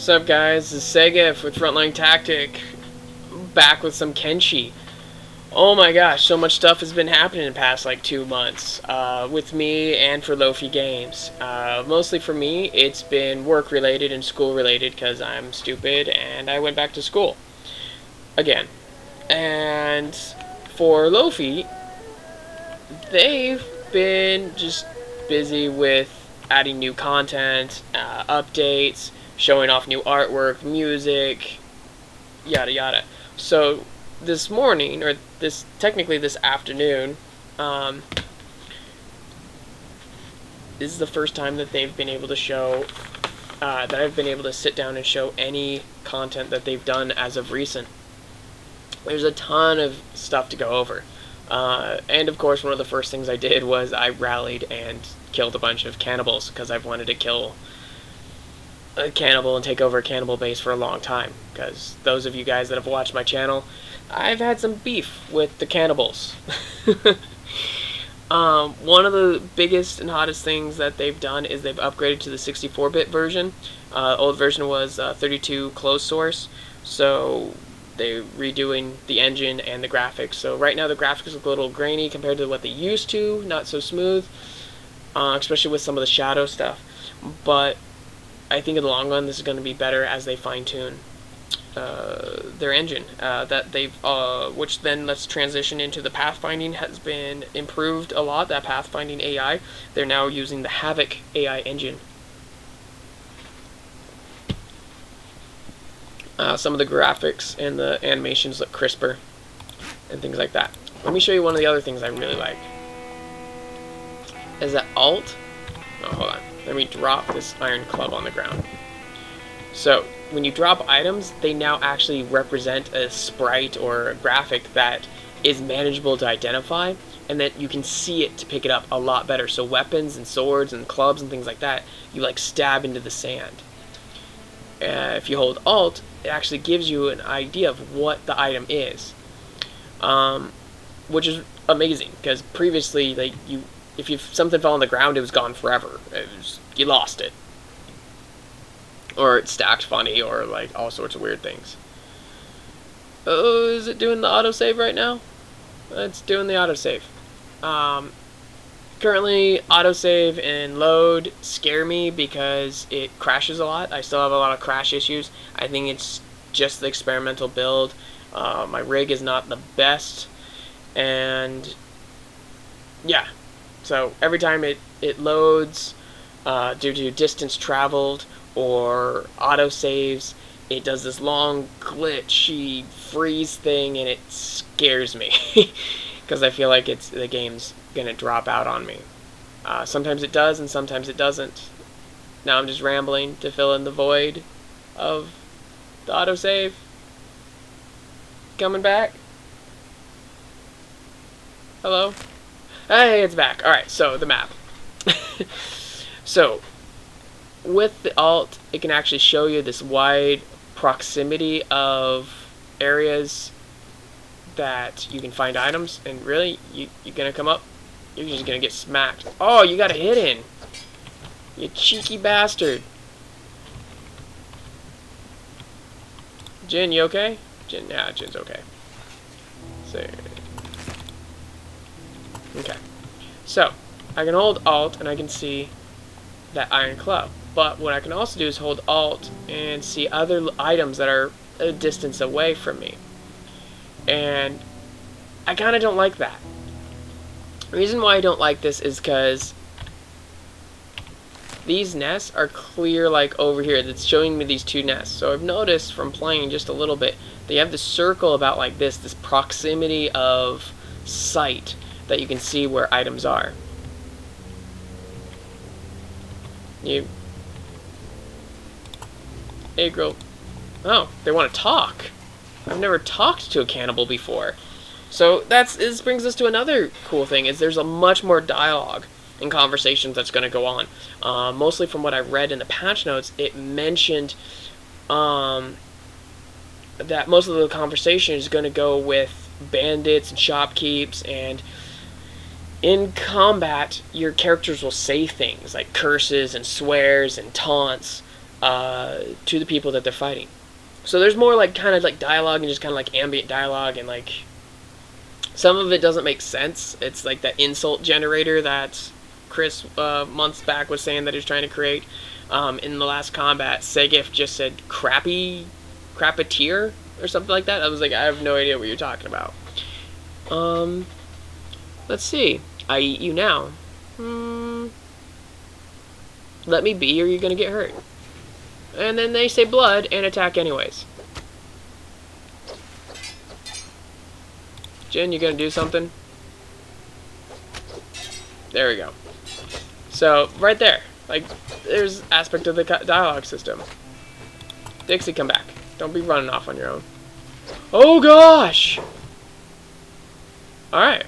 What's up, guys? This is Segef with Frontlinetactic, back with some Kenshi. Oh my gosh, so much stuff has been happening in the past like 2 months with me and for Lofi Games. Mostly for me, it's been work related and school related because I'm stupid and I went back to school again. And for Lofi, they've been just busy with adding new content, updates, showing off new artwork, music, yada yada. So this morning, or technically this afternoon, this is the first time that they've been able to show, that I've been able to sit down and show any content that they've done as of recent. There's a ton of stuff to go over. And of course, one of the first things I did was I rallied and killed a bunch of cannibals because I've wanted to kill a cannibal and take over a cannibal base for a long time. Because those of you guys that have watched my channel, I've had some beef with the cannibals. One of the biggest and hottest things that they've done is they've upgraded to the 64-bit version. Old version was 32 closed source, so they're redoing the engine and the graphics. So right now the graphics look a little grainy compared to what they used to, not so smooth, especially with some of the shadow stuff. But I think in the long run this is going to be better as they fine-tune their engine. Which then let's transition into the pathfinding has been improved a lot. That pathfinding AI, they're now using the Havoc AI engine. Some of the graphics and the animations look crisper and things like that. Let me show you one of the other things I really like. Is that Alt? Oh, hold on. Let me drop this iron club on the ground. So when you drop items, they now actually represent a sprite or a graphic that is manageable to identify, and that you can see it to pick it up a lot better. So weapons and swords and clubs and things like that, you like stab into the sand. If you hold Alt, it actually gives you an idea of what the item is, which is amazing, because previously, like, if something fell on the ground, it was gone forever. You lost it, or it stacked funny, or like all sorts of weird things. Oh, is it doing the autosave right now? It's doing the autosave. Currently, autosave and load scare me because it crashes a lot. I still have a lot of crash issues. I think it's just the experimental build. My rig is not the best, and yeah. So every time it loads, due to distance traveled or autosaves, it does this long glitchy freeze thing, and it scares me because I feel like the game's gonna drop out on me. Sometimes it does and sometimes it doesn't. Now I'm just rambling to fill in the void of the autosave. Coming back? Hello? Hey, it's back. Alright, so the map. So with the Alt, it can actually show you this wide proximity of areas that you can find items, and really, you're gonna come up, you're just gonna get smacked. Oh, you got a hit in, you cheeky bastard. Jin, you okay? Jin, yeah, Jin's okay. So, okay. So, I can hold Alt and I can see that iron club. But what I can also do is hold Alt and see other items that are a distance away from me. And I kind of don't like that. The reason why I don't like this is because these nests are clear, like over here. That's showing me these two nests. So I've noticed from playing just a little bit, they have this circle about like this proximity of sight that you can see where items are. Hey girl. Oh, they want to talk. I've never talked to a cannibal before. So this brings us to another cool thing, is there's a much more dialogue and conversations that's going to go on. Mostly from what I read in the patch notes, it mentioned that most of the conversation is going to go with bandits and shopkeepers, and in combat, your characters will say things like curses and swears and taunts to the people that they're fighting. So there's more like kind of like dialogue and just kind of like ambient dialogue, and like some of it doesn't make sense. It's like that insult generator that Chris months back was saying that he's trying to create. In the last combat, Segef just said crappeteer or something like that. I was like, I have no idea what you're talking about. Let's see. I eat you now. Let me be or you're gonna get hurt. And then they say blood and attack anyways. Jin, you gonna do something? There we go. So, right there. Like, there's aspect of the dialogue system. Dixie, come back. Don't be running off on your own. Oh gosh! Alright.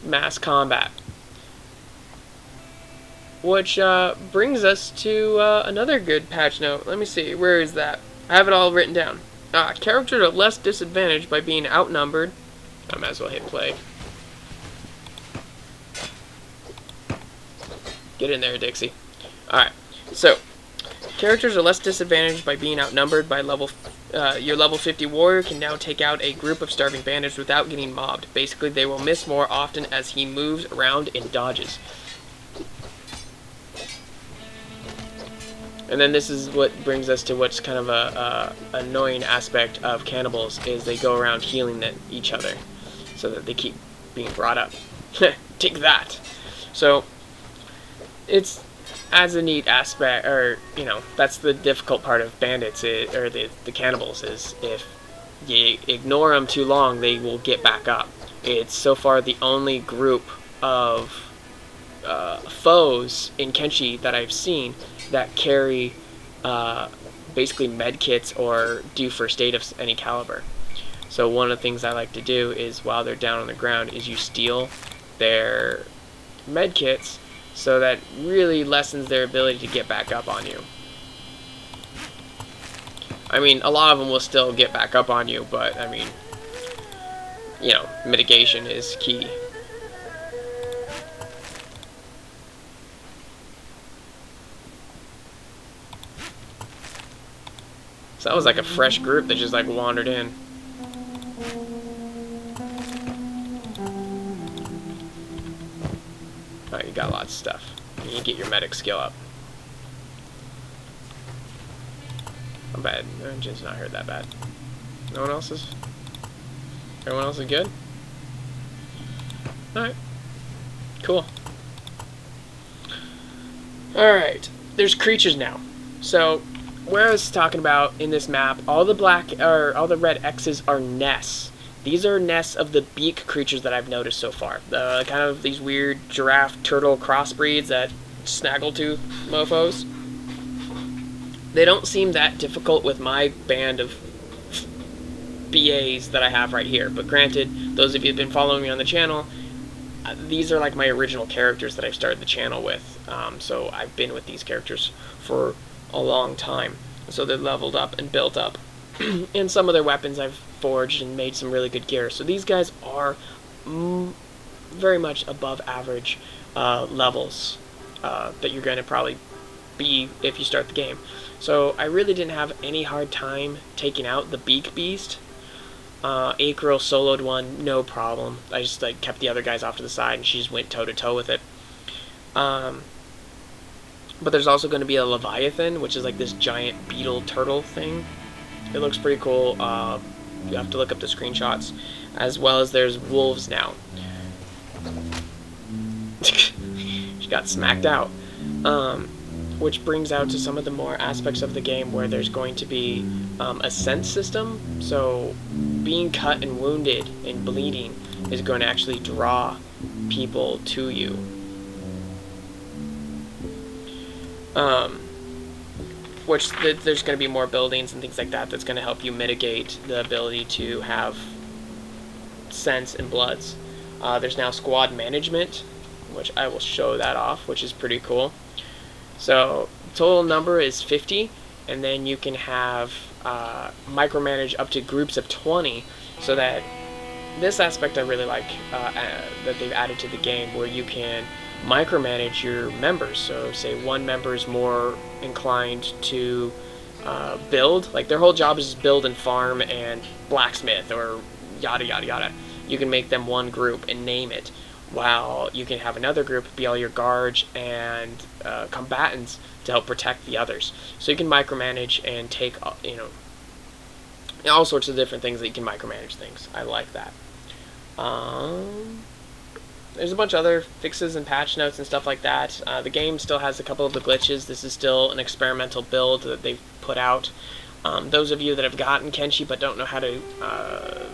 Mass combat. Which brings us to another good patch note. Let me see, where is that? I have it all written down. Characters are less disadvantaged by being outnumbered. I might as well hit play. Get in there, Dixie. Alright, so characters are less disadvantaged by being outnumbered by your level 50 warrior can now take out a group of starving bandits without getting mobbed. Basically, they will miss more often as he moves around and dodges. And then this is what brings us to what's kind of a annoying aspect of cannibals, is they go around healing each other so that they keep being brought up. Take that! So, it's as a neat aspect, or, you know, that's the difficult part of bandits, or the cannibals, is if you ignore them too long, they will get back up. It's so far the only group of foes in Kenshi that I've seen that carry basically med kits or do first aid of any caliber. So one of the things I like to do is, while they're down on the ground, is you steal their med kits, so that really lessens their ability to get back up on you. I mean, a lot of them will still get back up on you, but I mean, you know, mitigation is key. So that was like a fresh group that just like wandered in. Alright, you got lots of stuff. You get your medic skill up. I'm bad. The engine's not hurt that bad. No one else is? Everyone else is good? Alright. Cool. Alright. There's creatures now. So, where I was talking about in this map, all the red X's are nests. These are nests of the beak creatures that I've noticed so far. The kind of these weird giraffe turtle crossbreeds, that snaggletooth mofos. They don't seem that difficult with my band of BAs that I have right here. But granted, those of you who've been following me on the channel, these are like my original characters that I've started the channel with. So I've been with these characters for a long time. So they're leveled up and built up. And some of their weapons I've forged and made some really good gear. So these guys are very much above average levels that you're going to probably be if you start the game. So I really didn't have any hard time taking out the beak beast. Acrel soloed one, no problem. I just like kept the other guys off to the side and she just went toe to toe with it. But there's also going to be a Leviathan, which is like this giant beetle turtle thing. It looks pretty cool. You have to look up the screenshots. As well as there's wolves now. She got smacked out. Which brings out to some of the more aspects of the game where there's going to be a sense system. So being cut and wounded and bleeding is going to actually draw people to you. Which there's going to be more buildings and things like that that's going to help you mitigate the ability to have sense and bloods. There's now squad management, which I will show that off, which is pretty cool. So total number is 50, and then you can have micromanage up to groups of 20, so that this aspect I really like that they've added to the game, where you can micromanage your members. So say one member is more inclined to build, like their whole job is build and farm and blacksmith or yada yada yada. You can make them one group and name it, while you can have another group be all your guards and combatants to help protect the others. So you can micromanage and take, all sorts of different things that you can micromanage things. I like that. There's a bunch of other fixes and patch notes and stuff like that. The game still has a couple of the glitches. This is still an experimental build that they've put out. Those of you that have gotten Kenshi but don't know how to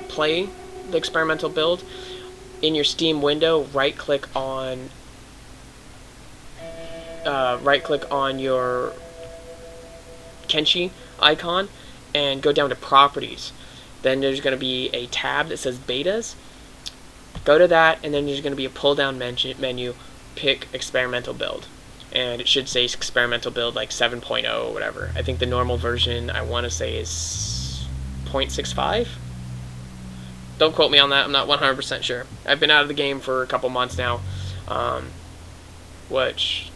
play the experimental build, in your Steam window, right-click on your Kenshi icon and go down to Properties. Then there's going to be a tab that says Betas. Go to that, and then there's going to be a pull-down menu. Pick Experimental Build, and it should say Experimental Build like 7.0 or whatever. I think the normal version, I want to say, is 0.65. Don't quote me on that. I'm not 100% sure. I've been out of the game for a couple months now, which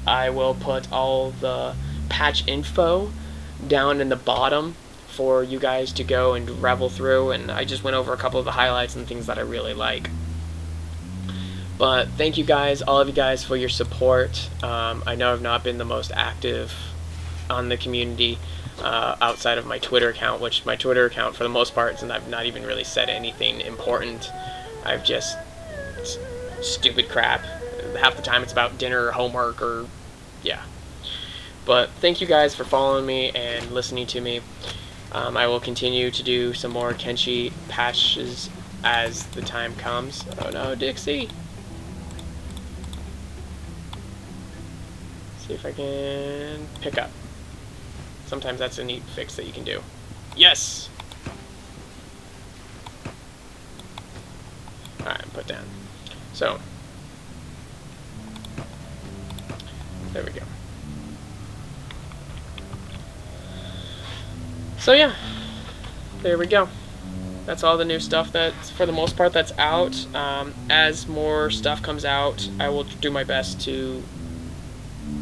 I will put all the patch info down in the bottom for you guys to go and revel through, and I just went over a couple of the highlights and things that I really like. But thank you guys, all of you guys, for your support. I know I've not been the most active on the community outside of my Twitter account, which my Twitter account for the most part, and I've not even really said anything important. I've just stupid crap. Half the time it's about dinner or homework or yeah. But thank you guys for following me and listening to me. I will continue to do some more Kenshi patches as the time comes. Oh no, Dixie! See if I can pick up. Sometimes that's a neat fix that you can do. Yes! Alright, put down. So, there we go. So yeah, there we go. That's all the new stuff that's, for the most part, that's out. As more stuff comes out, I will do my best to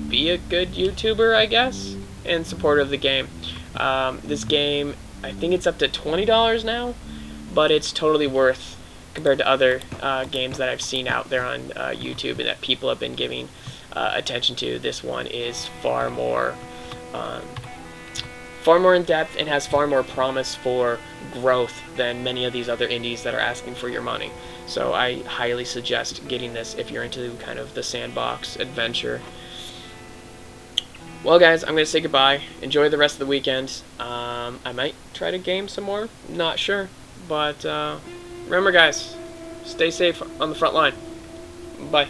be a good YouTuber, I guess, and supporter of the game. This game, I think it's up to $20 now, but it's totally worth compared to other games that I've seen out there on YouTube and that people have been giving attention to. This one is far more in depth and has far more promise for growth than many of these other indies that are asking for your money. So I highly suggest getting this if you're into kind of the sandbox adventure. Well guys, I'm going to say goodbye. Enjoy the rest of the weekend. I might try to game some more. Not sure. But remember guys, stay safe on the front line. Bye.